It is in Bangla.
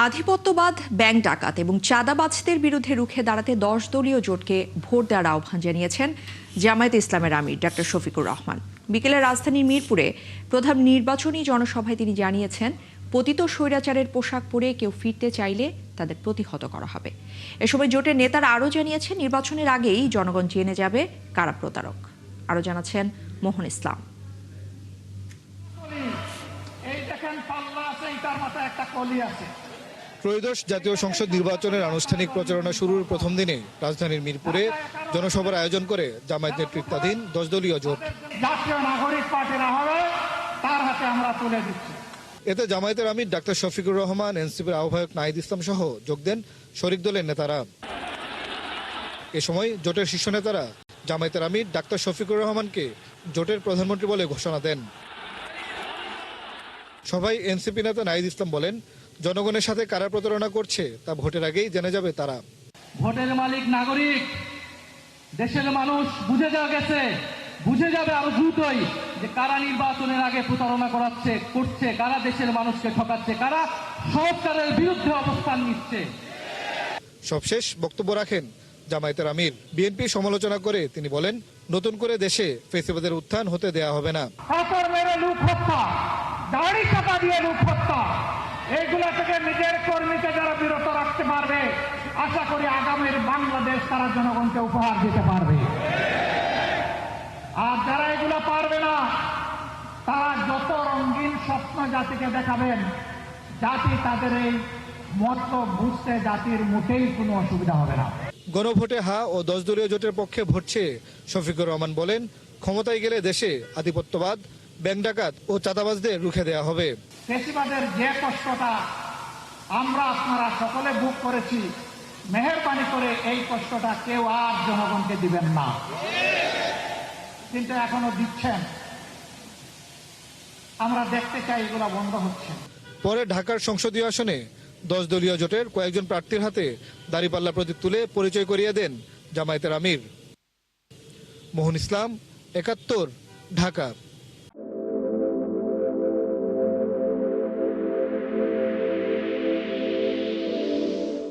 আধিপত্যবাদ, ব্যাংক ডাকাত এবং চাঁদাবাজদের বিরুদ্ধে রুখে দাঁড়াতে 10 দলীয় জোটকে ভোট দেওয়ার আহ্বান জানিয়েছেন জামায়াতে ইসলামের আমির ডক্টর শফিকুর রহমান। বিকেলে রাজধানীর মিরপুরে প্রধান নির্বাচনী জনসভায় তিনি জানিয়েছেন, পতিত স্বৈরাচারের পোশাক পরে কেউ ফিরতে চাইলে তাদের প্রতিহত করা হবে। এ সময় জোটের নেতারা আরও জানিয়েছেন, নির্বাচনের আগেই জনগণ জেনে যাবে কারা প্রতারক। আরও জানাচ্ছেন মোহন ইসলাম। ত্রয়োদশ জাতীয় সংসদ নির্বাচনের আনুষ্ঠানিক প্রচারণা শুরুর প্রথম দিনে রাজধানীর মিরপুরে জনসভার আয়োজন করে জামায়াত নেতৃত্বাধীন 10 দলীয় জোট। জাতীয় নাগরিক পার্টিরা হবে তার হাতে আমরা তুলে দিচ্ছি। এতে জামায়াতের আমির ডক্টর শফিকুর রহমান, এনসিপির আহ্বায়ক নাহিদ ইসলাম সহ যোগ দেন শরিক দলের নেতারা। এ সময় জোটের শীর্ষ নেতারা জামায়াতের আমির ডক্টর শফিকুর রহমানকে জোটের প্রধানমন্ত্রী বলে ঘোষণা দেন। সভায় এনসিপি নেতা নাহিদ ইসলাম বলেন, জনগণের সাথে কারা প্রতারণা করছে তা ভোটের আগেই জেনে যাবে তারা। ভোটের মালিক নাগরিক, দেশের মানুষ বুঝে যাবে আরো দ্রুতই যে কারা নির্বাচনের আগে প্রতারণা করছে, কারা দেশের মানুষকে ঠকাচ্ছে, কারা সরকারের বিরুদ্ধে অবস্থান নিচ্ছে। সবশেষ বক্তব্য রাখেন জামায়াতের আমির। বিএনপি সমালোচনা করে তিনি বলেন, নতুন করে দেশে ফ্যাসিবাদের উত্থান হতে দেয়া হবে না। লুট হত্যা, দাড়ি চাপা দিয়ে লুট হত্যা, এইগুলা থেকে নিজের কর্মীকে যারা বিরত রাখতে পারবে, আশা করি আগামীর বাংলাদেশ তারা জনগণকে উপহার দিতে পারবে। আর যারা এগুলা পারবে না, তারা যত রঙিন স্বপ্ন জাতিকে দেখাবেন, জাতি তাদের এই মতলব বুঝতে জাতির মোটেই কোনো অসুবিধা হবে না। গণভোটে হা ও 10 দলীয় জোটের পক্ষে ভোট চেয়ে শফিকুর রহমান বলেন, ক্ষমতায় গেলে দেশে আধিপত্যবাদ, ব্যাংক ডাকাত ও চাঁদাবাজদের রুখে দেয়া হবে। ফ্যাসিবাদের যে কষ্টটা আমরা আপনারা সকলে ভোগ করেছি, মেহেরবানি করে এই কষ্টটা কেউ আর জনগণকে দিবেন না। কিন্তু এখনো দিচ্ছেন, আমরা দেখতে চাই এগুলো বন্ধ হচ্ছে। পরে ঢাকার সংসদীয় আসনে 10 দলীয় জোটের কয়েকজন প্রার্থীর হাতে দাঁড়িপাল্লা প্রতীক তুলে পরিচয় করিয়ে দেন জামায়াতের আমির। মোহন ইসলাম, 71, ঢাকা।